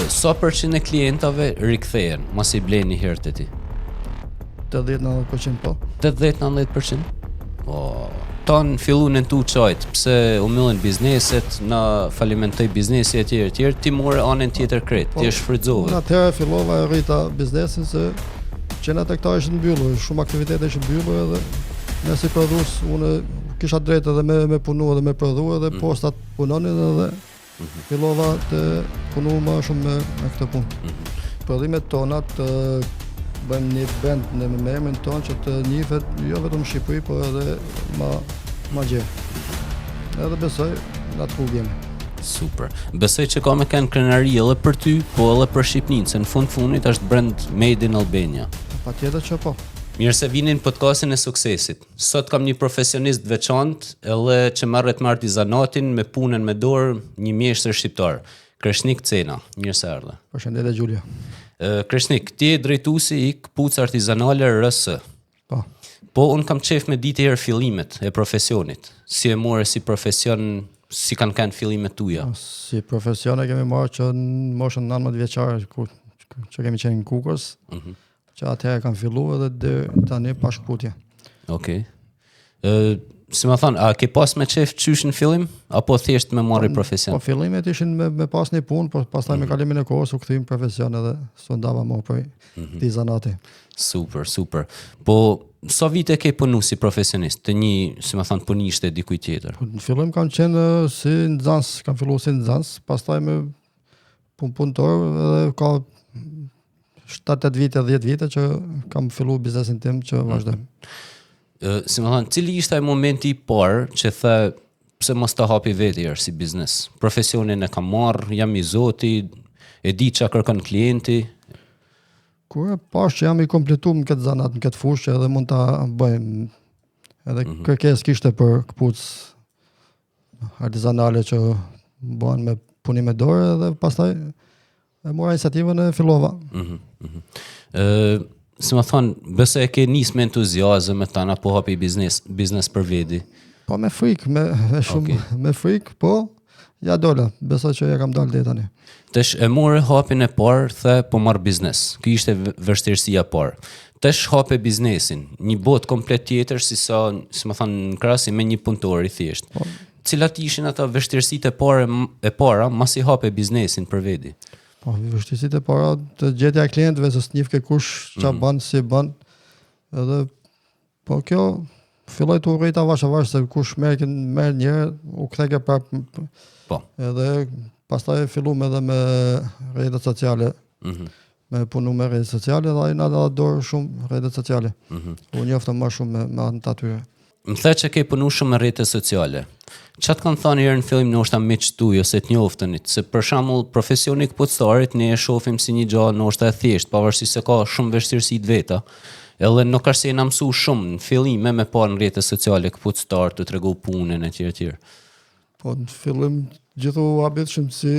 Sa përqind e klientave rikthehen mos I blen një herë te ti? 80-90% po. 80-90%? Ton filluan tu çajt, pse u myllën bizneset, na falimentoi biznesi etj, ti more anën tjetër krejt, ti e shfrytëzove. Unë atëherë fillova e rrita biznesin se qenat e këta ishin mbyllur, shumë aktivitete ishin mbyllur edhe ne si prodhues unë kisha drejtë edhe me punu edhe me prodhu edhe postat punonin edhe fillova të punu më shumë me këtë punë. Prodhimet tona të bëjmë një brand në emrin tonë që të njihet jo vetëm në Shqipëri, por edhe ma gjerë. Edhe besoj nga të jemi. Super. Besoj që ka me kanë krenari edhe për ty, po edhe për Shqipninë, se në fundit është brand made in Albania. Patjetër që po. Mirë se vini në podcastin e suksesit. Sot kam një profesionist veçantë, edhe që marret me artizanatin, me punën me dorë, një mjeshtër shqiptar. Kreshnik Cena. Mirë se erdhe. Përshëndetje Gjulja. Kreshnik, ti e drejtuesi I këpucë artizanale RS. Po unë kam qef me ditë herë fillimet e profesionit. Si e more si profesion, si kanë fillimet tuja? Si profesion e kemi marrë që në moshën 19 vjeçare që kemi qenë në Kukës, që atëherë kam fillu edhe dhe tani pa shkputje. Okej. Si më thonë, a ke pas me qef qysh në fillim, apo thjesht me marrë profesion? Po fillimet ishin me pas një punë, po pastaj me kalimin e kohës u kthym profesion edhe s'u ndava më për artizanati. Super. Po sa vite ke punu si profesionist, të një, si më thonë, punishte dikuj tjetër? Në fillim kam qenë si nxans, kam filluar si nxans, pastaj me punëtor edhe ka 7-8 vite, 10 vite që kam filluar biznesin tim që vazhdoj. Si më thonë, cili ishte ai momenti I parë që the pse mos ta hapi vetë si biznes? Profesionin e kam marrë, jam I zoti, e di çka kërkon klienti. Kur e pash që jam I kompletuar në këtë zanat, në këtë fushë edhe mund ta bëjmë. Edhe kërkesë kishte për këpucë artizanale që bëhen me punim me dorë edhe pastaj e mora iniciativën e fillova. Si më thonë, besoj e ke nis me entuziazëm me tana po hapi biznes për vedi? Po me frikë, me frikë, po ja dola, besoj që ja kam dalë deri tani. Tesh e more hapin e parë, the po marr biznes. Ky ishte vështirësia e parë. Tesh hape biznesin, një botë komplet tjetër si më thonë në krahasim me një punëtor I thjesht. Cilat ishin ata vështirësitë e para masi hape biznesin për vedi? Po, vështirësitë e para të gjetja e klientëve, se s'njif ke kush ç'a bën, si bën. Edhe po kjo filloi të urrejta vash se kush merr një herë, u ktheke prapë. Po. Edhe pastaj filluam edhe me rrjetet sociale. Me punu me rrjetet sociale dhe ai na dha dorë shumë rrjetet sociale. U njoftëm më shumë me anë atyre. Më the që ke punu shumë me rrjete sociale. Çfarë të kanë thënë herë në fillim ndoshta miq tuaj ose të njoftënit, se për shembull profesioni I këpucëtarit ne e shohim si një gjë ndoshta e thjeshtë, pavarësisht se ka shumë vështirësi të veta. Edhe nuk ka se na mësu shumë në fillim me pa në rrjete sociale këpucëtar të tregu punën etj. Po në fillim gjithu habitshëm si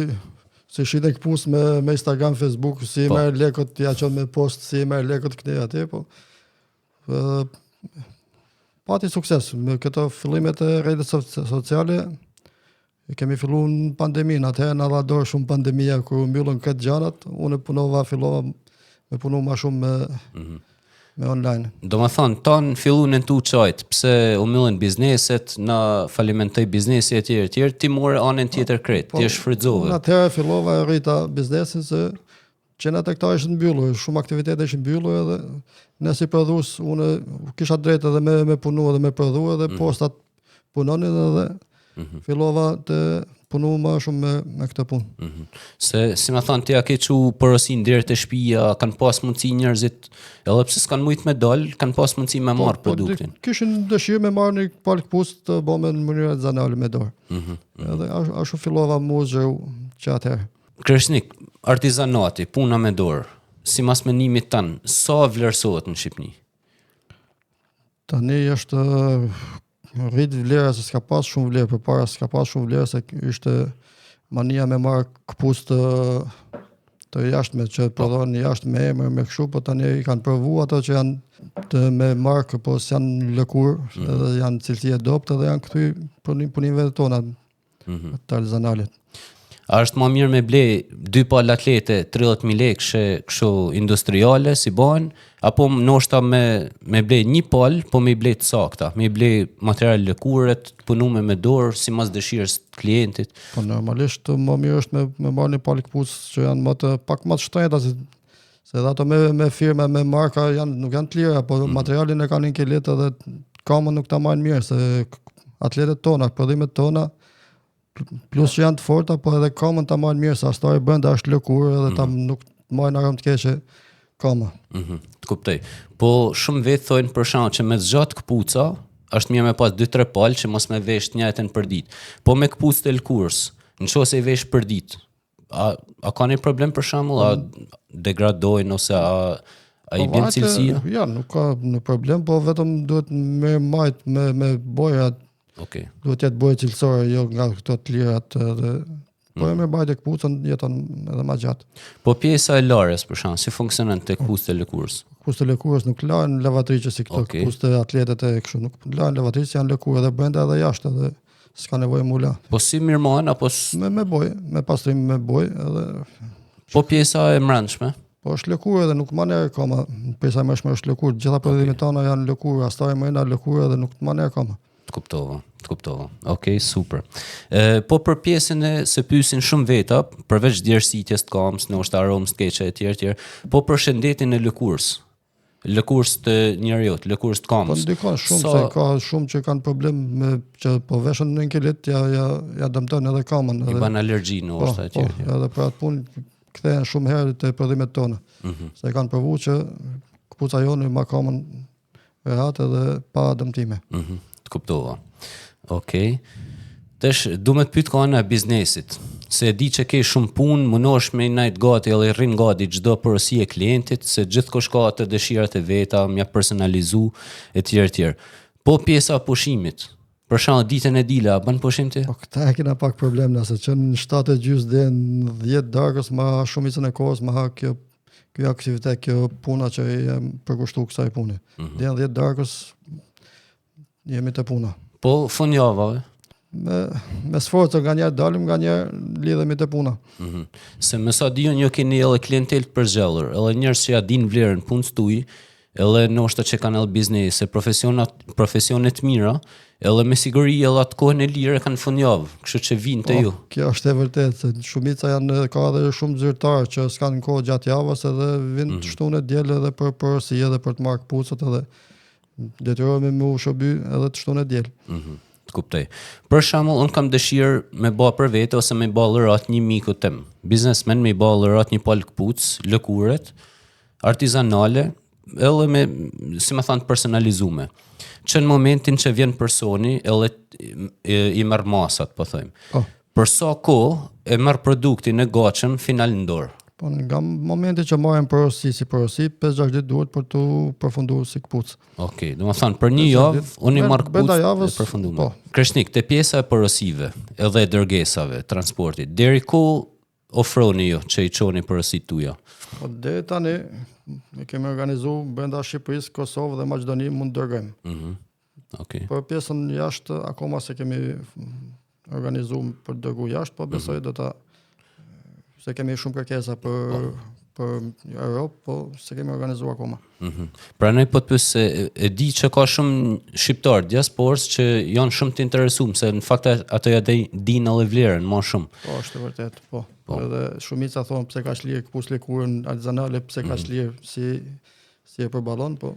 shite këpucë me Instagram, Facebook, si merr lekët ja çon me post, si merr lekët këtej aty, po pati sukses me këto fillimet e rrjeteve sociale. Kemi filluar në pandeminë, atëherë na dha dorë shumë pandemia kur u mbyllën këtë gjanat, unë fillova me punu më shumë me online. Do më thonë, tonë filluan tu çajt, pse u myllën bizneset, na falimentoi biznesi etj, ti more anën tjetër krejt, ti e shfrytëzove. Unë atëherë fillova e rrita biznesin se qenat e këta ishin mbyllur, shumë aktivitete ishin mbyllur edhe ne si prodhues unë kisha drejtë edhe me punu edhe me prodhu edhe postat punonin edhe fillova të punu më shumë me këtë punë. Se si më thonë ti a ke çu porosin deri te shtëpia, kanë pas mundësi njerëzit, edhe pse s'kan mujt me dal, kanë pas mundësi me marr produktin. Kishin dëshirë me marrë një palë këpucë të bëme në mënyrë artizanale me dorë. Edhe ashtu fillova muzeu që atëherë. Kreshnik, artizanati, puna me dorë, si mas menimit tanë, sa vlerësohet në Shqipëni? Tani është rrit vlera se s'ka pas shumë vlerë, përpara s'ka pas shumë vlerë se ishte mania me marrë këpucë të jashtme që prodhohen jashtë me emër me kështu, po tani I kanë provu ato që janë të me markë, po s'janë lëkur, edhe janë cilësi e dobët edhe janë këty punimeve tona të artizanalit. A është më mirë me ble 2 palë atlete 30.000 lekë kështu industriale si bën, apo ndoshta me ble 1 palë, po me ble të sakta, me ble material lëkurët, punuar me dorë sipas dëshirës të klientit. Po normalisht më mirë është me marrë një palë këpucë që janë pak më të shtrenjta, se edhe ato me firma, me marka nuk janë të lira, po materialin e kanë një kelet edhe kamën nuk ta marrin mirë, se atletet tona, prodhimet tona plus që janë të forta, po edhe kamën ta marrin mirë, se astari brenda është lëkurë edhe ta nuk marrin aromë të keqe kama. Të kuptoj. Po shumë vetë thojnë për shkak që me zgjat këpuca është mirë me pas 2-3 palë që mos me vesh të njëjtën për ditë. Po me këpucë të lëkurës, nëse i vesh për ditë, a ka një problem për shembull, a degradojnë ose a i bën cilësia? Ja, nuk ka në problem, po vetëm duhet me majt me boja. Okej. Duhet jetë bojë cilësore, jo nga këto të lirat edhe po e me bajtë e këpucën jeton edhe ma gjatë. Po pjesa e larës për shkak, si funksionon te këpucët e lëkurës? Këpucët e lëkurës nuk lahen lavatriçe si këto këpucët e atletët e kështu, nuk lahen lavatriçe, janë lëkurë edhe brenda edhe jashtë, edhe s'ka nevojë mu la. Po si mirëmohen apo me bojë, me pastrim me bojë edhe. Po pjesa e mbrëmshme? Po është lëkurë edhe nuk manë akoma. Pjesa e mbrëmshme është lëkurë, gjitha prodhimet tona janë lëkurë, astari mrena lëkurë edhe nuk manë akoma. Të kuptova. Okej, super. Po për pjesën e se pyesin shumë veta, përveç djersitjes të kamës, ndoshta aromës të keqe etj, po për shëndetin e lëkurës. Lëkurës të njeriut, lëkurës të kamës. Po ndikon shumë, se ka shumë që kanë problem me që po veshën në kelet ja dëmton edhe kamën. I bën alergji ndoshta etj. Po, edhe për atë punë kthehen shumë herë te prodhimet tona. Se kanë provuar që këpuca jonë ma kamën rehat edhe pa dëmtime. Të kuptova. Okej. Tash du me të pyet kanë e biznesit. Se e di që ke shumë punë, munosh me najt gati edhe rrin gati çdo porosi e klientit, se gjithkush ka atë dëshirat e veta, mja personalizu etj. Po pjesa pushimit. Për shembull ditën e dila bën pushim ti? Po këta e kena pak problem nëse që në 7:30 deri në 10 darkës ma shumicën e kohës ma ha kjo aktivitet, kjo puna që jem përkushtuar kësaj pune. Deri në 10 darkës jemi të puna. Po fundjavave? Me sforcë nga njerë dalim, nga njerë lidhemi të puna. Se me sa dion jo keni edhe klientel të përzgjellur, edhe njerëz që ja din vlerën punës tuaj, edhe ndoshta që kanë edhe biznese, profesione të mira, edhe me siguri edhe atë kohën e lirë kanë fundjavë, kështu që vinë te ju. Kjo është e vërtetë, se shumica ka edhe shumë zyrtarë që s'kanë kohë gjatë javës edhe vinë të shtunë e diel edhe për porosi edhe për të marrë këpucët edhe detyrohemi me u shoby edhe të shtunë e diel. Të kuptoj. Për shembull, un kam dëshirë me bë për vete ose me bë lërat një miku tim. Biznesmen me bë lërat një palë këpucë, lëkurët, artizanale, edhe me, si më thënë, personalizume. Që në momentin që vjen personi, edhe i merr masat, po thojmë. Për sa kohë e merr produktin e gatshëm final në dorë. Po nga momenti që marrim porosi si porosi, 5-6 ditë duhet për të përfunduar si këpucë. Okej, do të thonë për një javë unë i marr këpucë e përfunduar. Po. Kreshnik, te pjesa e porosive, edhe e dërgesave, transportit, deri ku ofroni ju që i çoni porosit tuaja? Po deri tani ne kemi organizuar brenda Shqipërisë, Kosovë dhe Maqedoni mund të dërgojmë. Okej. Për pjesën jashtë akoma se kemi organizuar për dërgu jashtë, po besoj do ta se kemi shumë kërkesa për Europë, po se kemi organizuar akoma. Pra ne po të pyes se e di që ka shumë shqiptar diasporës që janë shumë të interesuar, se në fakt ato ja dinë edhe vlerën më shumë. Po, është e vërtet, po. Edhe shumica thonë pse kaq lirë këpucë lëkurën artizanale, pse kaq lirë si e përballon, po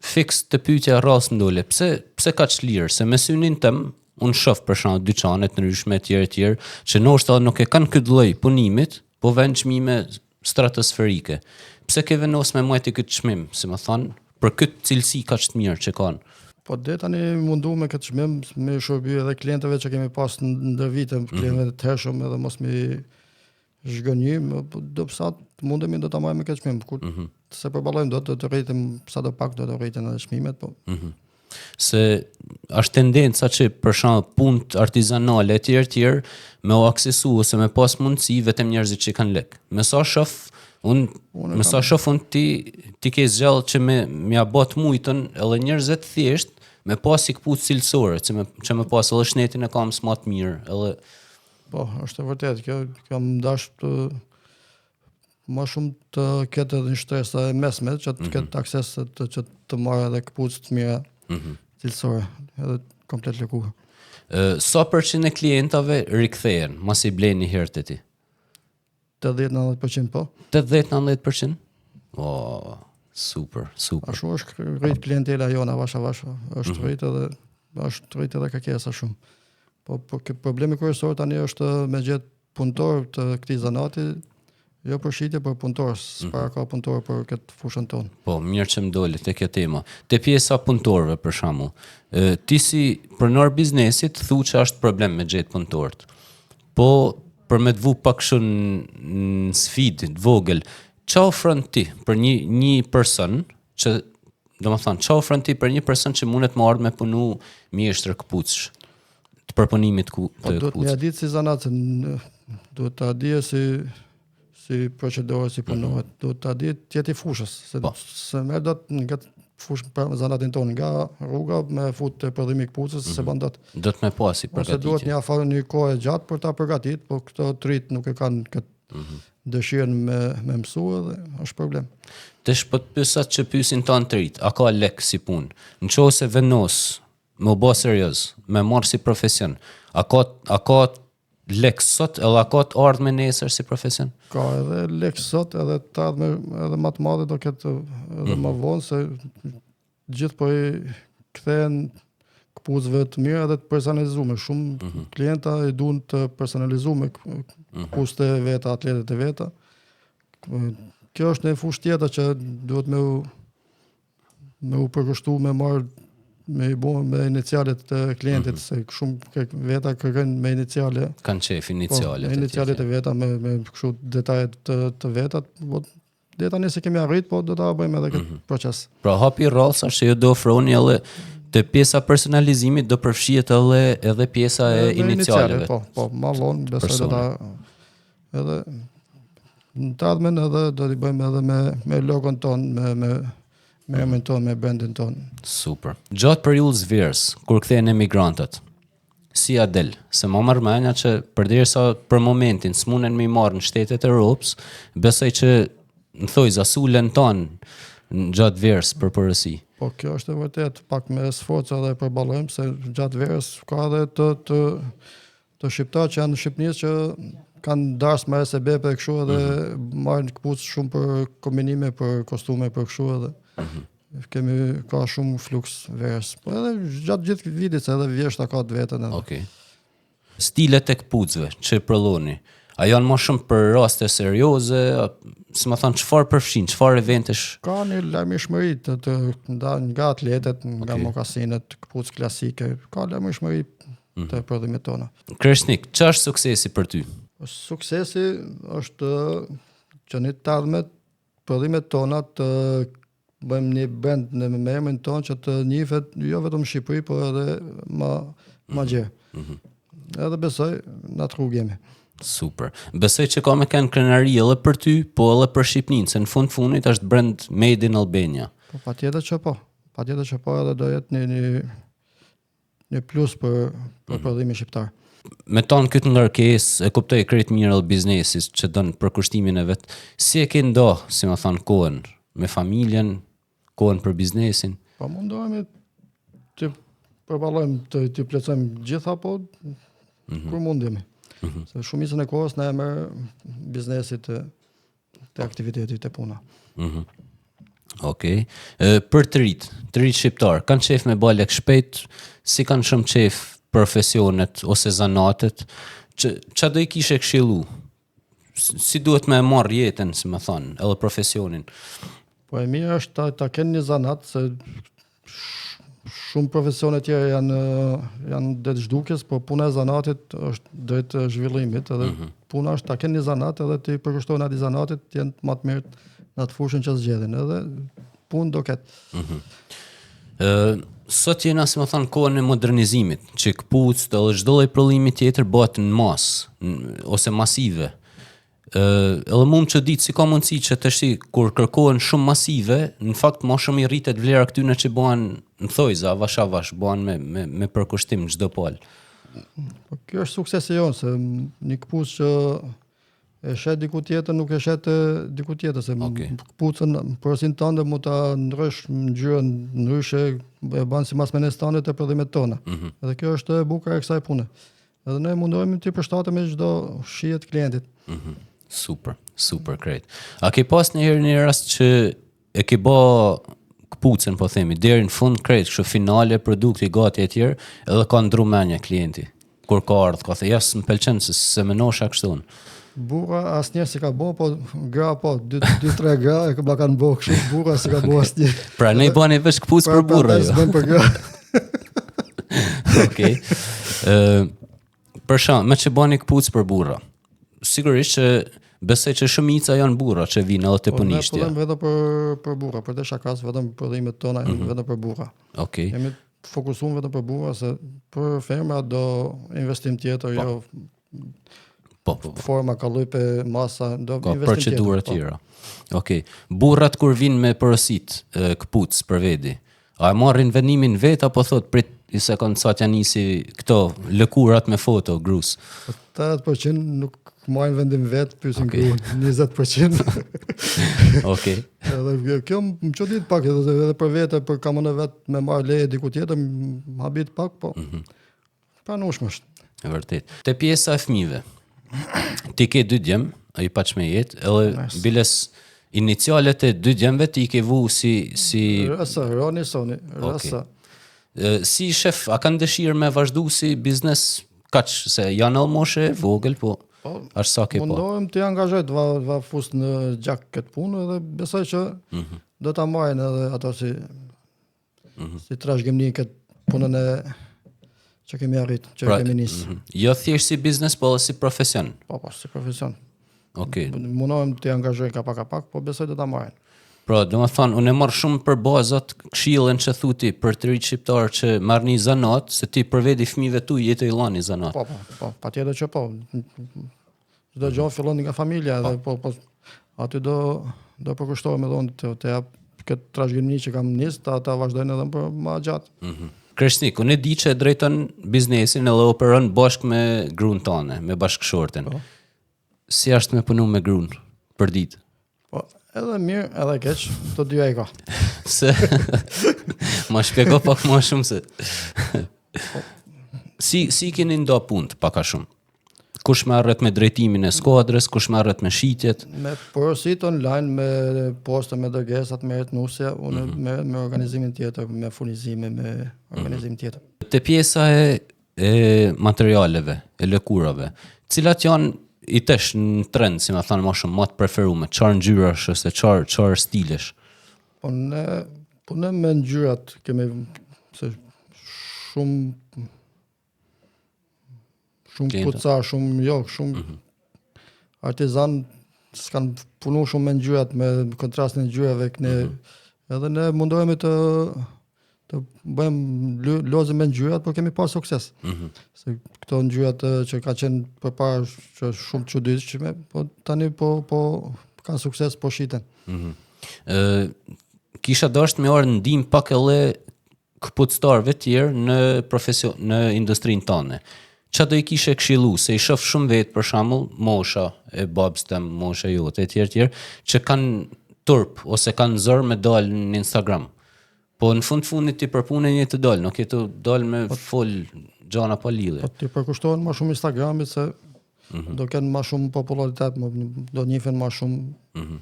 fiks të pyetja rras ndole. Pse kaq lirë? Se me synin tim unë shoh për shembull dyqane të ndryshme etj që ndoshta nuk e kanë këtë lloj punimit, po vend çmime stratosferike. Pse ke vendosur me majti këtë çmim, si më thon, për këtë cilësi kaq të mirë që kanë? Po deri tani mundu me këtë çmim me shërby edhe klientëve që kemi pas ndër vite, klientëve të hershëm edhe mos mi zhgënjim, po do sa mundemi do ta marrim me këtë çmim, kur se përballojmë do të rritim sa do pak do të rritin edhe çmimet, po. Se është tendenca që për shembull punë artizanale etj me u aksesu ose me pas mundësi vetëm njerëzit që kanë lek. Me sa shoh unë ti ke zgjallë që me ja bot mujtën edhe njerëzit thjesht me pas i këpucë cilësore, që me pas edhe shnetin e kamës më të mirë, edhe Po, është e vërtet, kjo kam dash të më shumë të ketë edhe një shtresë e mesme, që të ketë akses që të marrë edhe këpucë të mira cilësore, edhe komplet lëkuar. Sa përqind e klientave rikthehen, mas i bleni herët e ti? 80-90% po. 80-90%? Super. Ashtu është rrit klientela jona vasha, është rrit edhe kërkesa shumë. Po problemi kryesor tani është me gjetë punëtor të këtij zanati, jo për shitje, për punëtor, s'para ka punëtor për këtë fushën tonë. Po, mirë që më doli te kjo tema. Te pjesa punëtorëve për shembull. Ti si pronor biznesit thu që është problem me gjetë punëtorët. Po për me të vu pak shumë në sfidë të vogël, ç'a ofron ti për një person që domethënë ç'a ofron ti për një person që mundet më ardh me punu mjeshtër këpucësh të përpunimit të këpucës? Duhet më ditë si zanat, duhet ta di si procedurë, si punohet, duhet ta di tjetër fushës, se merr dot nga fushë për zanatin tonë, nga rruga me fut të prodhimi këpucës, se bën dot. Do të më pasi përgatitje. Ose duhet një afër një kohë gjatë për ta përgatitur, po këto trit nuk e kanë këtë dëshirën me mësu edhe është problem. Të shpët pysat që pysin të antërit, a ka lek si punë? Në qohë se venos, më bo serios, me marë si profesion, a ka lek sot edhe a ka të ardhme nesër si profesion? Ka edhe lek sot edhe të ardhme edhe më të madhe do ketë edhe më vonë, se gjithë po i kthehen këpucëve të mirë edhe të personalizume. Shumë klienta i duan të personalizume këpucët e veta, atletet e veta. Kjo është një fushë tjetër që duhet me u përkushtu me marrë me i bo me inicialet të klientit, se shumë veta kërkojnë me iniciale. Kanë qef inicialet. Me inicialet e veta, me kështu detajet të vetat. Dhe tani se kemi arrit, po do ta bëjmë edhe këtë proces. Pra hapi rrallsa që ju do ofroni edhe te pjesa personalizimit do përfshihet edhe pjesa e inicialeve. Po, ma vonë besoj do ta edhe në të ardhmen edhe do t'i bëjmë edhe me logon ton, me emrin ton, me brandin ton. Super. Gjatë periudhës verës, kur kthehen emigrantët, si a del? Se më marr mendja që përderisa për momentin s'munden me i marrë në shtetet e Europës, besoj që në thoj zasulen tonë gjatë verës për përësi. Po kjo është e vërtet, pak me sforca dhe përballojmë, se gjatë verës ka edhe të shqiptar që janë në Shqipërisë që kanë darsë me SB për kështu edhe marrin këpucë shumë për kombinime, për kostume, për kështu edhe. Ka shumë fluks verës. Po edhe gjatë gjithë vitit edhe vjeshta ka të vetën edhe. Okej. Stilet e këpucëve që përlloni, a janë më shumë për raste serioze, si më thonë çfarë përfshin, çfarë eventesh? Ka një larmishmëri nga atletet, nga mokasinet, këpucë klasike, ka larmishmëri të prodhimit tona. Kreshnik, çfarë është suksesi për ty? Suksesi është që një të ardhmet prodhimet tona të bëjmë një brand në me emrin tonë që të njihet jo vetëm në Shqipëri, por edhe ma gjerë. Edhe besoj në atë rrugë jemi. Super. Besoj që ka me kanë krenari edhe për ty, po edhe për Shqipninë, se në fundit është brand made in Albania. Po patjetër që po. Patjetër që po edhe do jetë një plus për prodhimin shqiptar. Me tonë këtë ngarkesë, e kuptoj krejt mirë edhe biznesit që dënë për kushtimin e vetë, si e ke ndo, si më thonë, kohën me familjen, kohën për biznesin? Po mundohemi të përballojmë, të plotësojmë gjitha, po kur mundemi. Se shumicën e kohës na e merr biznesi të aktivitetit të puna. Okej. Për të rritë shqiptar, kanë qef me balek shpejt, si kanë shumë qef profesionet ose zanatet, që do i kishe këshillu? Si duhet me marrë jetën, si më thonë, edhe profesionin? Po e mirë është ta kenë një zanat, se shumë profesione tjera janë det zhdukjes, po puna e zanatit është drejt zhvillimit, edhe puna është ta kenë një zanat edhe të i përkushtojnë ati zanatit, të jenë më të mirë në atë fushën që zgjedhin, edhe punë do ketë. Sot jena, si më thonë, kohën e modernizimit, që këpucët edhe çdo lloj prodhimi tjetër bëhet në masë, ose masive. Edhe mund që ditë si ka mundësi që të shi, kur kërkohen shumë masive, në fakt më shumë i rritet vlera këtyne që bëhen në thojza, avash, bëhen me përkushtim çdo palë. Po kjo është suksesi jonë, se një këpucë që e shet diku tjetër nuk e shet diku tjetër, se këpucën porosin tënde mu ta ndrysh në ngjyrë ndryshe, e bën si masmenes tënde të prodhimet tona. Edhe kjo është e bukur e kësaj pune. Edhe ne mundohemi të përshtatemi çdo shije të klientit. Super great. A ke pas një rast që e ke bë këpucën, po themi, deri në fund krejt, kështu finale, produkti gati e tjerë, edhe ka ndru menja klienti. Kur ka ardhur, ka thënë, "Jas, më pëlqen se më nosha kështu." Burra asnjëherë si ka bo, po gra po, 2-3 gra e kanë bo kështu, burra si ka bo asnjëherë. Pra ne bani veç këpucë për burra jo. Për gra. Okej. Për shkak, me që bani këpucë për burra. Sigurisht që besoj që shumica janë burra që vinë edhe te punishtja. Ne vetëm për burra, për të shakas vetëm prodhimet tona vetëm për burra. Okej. Jemi fokusuar vetëm për burra, se për ferma do investim tjetër, jo forma kallupe, masa, do ka investim procedura tjera. Okej. Burrat kur vinë me porosit këpucë për vedi, a marrin vendimin vet apo thot prit i sekond sa t'ja nisi këto lëkurat me foto grus? 80% nuk marrin vendim vet, pyesin gruan, 20%. Okej. Edhe kjo më çudit pak edhe për vete, për kamon e vet me marr leje diku tjetër, më habit pak, po. Pranueshëm është. E vërtet. Te pjesa e fëmijëve. Ti ke 2 djem, ai paç me jetë, edhe biles inicialet e 2 djemve ti ke vu si Rësa, Roni Soni, Rësa. Si shef, a kanë dëshirë me vazhdu si biznes kaq se janë edhe moshe vogël, po është sa ke po. Mundohem të angazhoj të va fus në gjak këtë punë edhe besoj që do ta marrin edhe ato si trashëgimni këtë punën e që kemi arritur, që kemi nisë. Jo thjesht si biznes, po edhe si profesion. Po, si profesion. Okej. Mundohem të angazhoj ka pak, po besoj do ta marrin. Pra, do më thonë, unë e marrë shumë për bazat këshillën që thuti për të rritë shqiptarë që marrë një zanat, se ti përvedi fëmijëve tu jetë i lani zanat. Po, patjetër që po. Çdo gjë fillon nga familja dhe po aty do përkushtohem edhe unë të jap këtë trashëgimi që kam nisë, ta vazhdojnë edhe për më gjatë. Kreshnik, unë e di që e drejton biznesin edhe operon bashkë me gruan tane, me bashkëshorten. Si është me punu me gruan për ditë? Po, edhe mirë, edhe keq, të dyja i ka. Se ma shpjego pak më shumë se. Si keni ndo punë pak a shumë? Kush merret me drejtimin e skuadrës, kush merret me shitjet? Me porosit online, me posta, me dërgesat, merret nusja, unë merret me organizimin tjetër, me furnizime, me organizim tjetër. Te pjesa e materialeve, e lëkurave, cilat janë i tesh në trend, si më thanë më shumë, më të preferume, qarë ngjyrash ose qarë stilesh? Po ne punojmë me ngjyrat, kemi se shumë kuca, shumë artizan s'kan punu shumë me ngjyrat, me kontrastin e ngjyrave këne, edhe ne mundohemi të bëjmë lozë me ngjyrat, por kemi pas sukses. Se këto ngjyrat që ka qenë përpara që shumë çuditshme, po tani po kanë sukses, po shiten. Kisha dashur me orë ndim pak edhe këpuctarëve tjerë në industrinë tonë. Qa do i kishe këshillu, se i shof shumë vetë, për shembull, mosha e babës tem, mosha jote, e tjerë, që kanë turp, ose kanë zor me dalë në Instagram. Po në fundit ti përpunë një të dalë, nuk e të dalë me full gjana pa lidhje. Po ti përkushtohen më shumë Instagramit, se do kenë më shumë popularitet, do njihen më shumë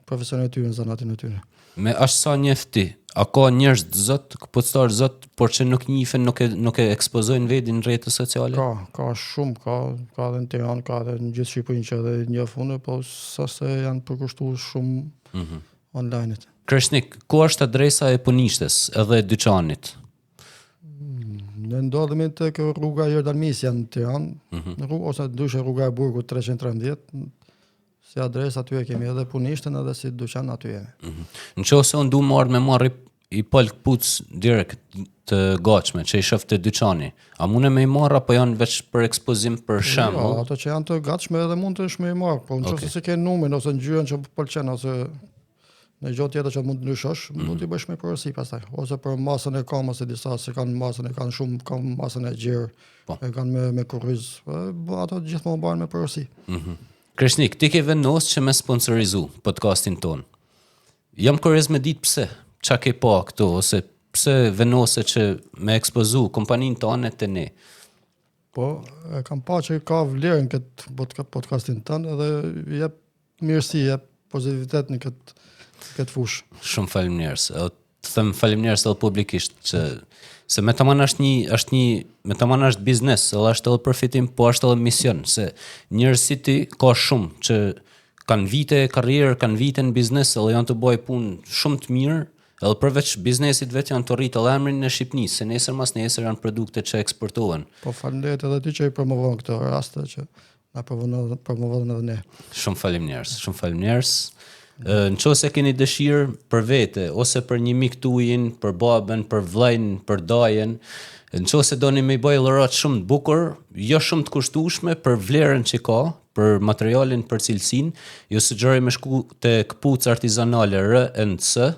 profesionet e tyre në zanatin e tyre. Me ashtë sa njefti, a ka njerëz zot, këpuctar zot, por që nuk njihen, nuk e ekspozojnë vedin në rrjetet sociale? Ka shumë, ka edhe në Tiranë, ka edhe në gjithë Shqipërinë që edhe një funë, po sa se janë përkushtuar shumë online-it. Kreshnik, ku është adresa e punishtes edhe e dyqanit? Ne ndodhemi tek rruga Jordalmisja në Tiranë, ose ndryshe rruga e Burgut 313, si adres aty e kemi edhe punishten edhe si dyqan aty jemi. Në qoftë unë du marrë me marrë i pol këpuc direkt të gatshme, që i shof të dyqani, a mune me i marrë apo janë veç për ekspozim për shembull? Jo, ato që janë të gatshme edhe mund të shme i marrë, po në qoftë se ke numrin ose ngjyrën që pëlqen ose Në gjë tjetër që mund të ndryshosh, mund t'i bësh me porosi pastaj, ose për masën e kamës e disa se kanë masën e kanë shumë, kanë masën e gjerë, e kanë me kurriz, ato gjithmonë bëhen me porosi. Kreshnik, ti ke vendos që me sponsorizu podcastin ton. Jam kurioz me ditë pse, çka ke pa këtu ose pse venose që me ekspozu kompaninë tonë te ne. Po, kam pa që ka vlerën këtë podcastin tënë dhe jep mirësi, jep pozitivitet në këtë fushë. Shumë faleminderit. Të them faleminderit edhe publikisht që se me tamam është biznes, edhe është edhe përfitim, po është edhe mision, se njerëzit ka shumë që kanë vite karrierë, kanë vite në biznes, edhe janë të bëjë punë shumë të mirë, edhe përveç biznesit vetë janë të rritë edhe emrin në Shqipëni, se nesër mas nesër janë produkte që eksportohen. Po faleminderit edhe ti që i promovon këtë raste që na promovon edhe ne. Shumë faleminderit. Në qo se keni dëshirë për vete, ose për një mik tuajin, për babën, për vllajën, për dajen, në qo se doni me i bëjë lërat shumë të bukur, jo shumë të kushtueshme për vlerën që ka, për materialin, për cilësinë, ju sugjeroj me shku te këpucë artizanale RNC,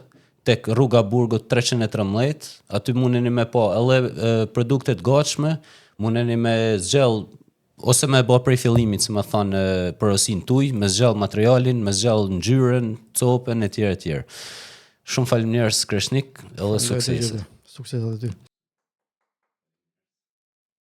tek rruga Burgut 313, aty mundeni me pa edhe produktet gatshme, mundeni me zgjell ose me bë prej fillimit, si më thonë, porosin tuj, me zgjell materialin, me zgjell ngjyrën, copën etj. Shumë faleminderit Kreshnik, edhe suksese. Sukses edhe ty.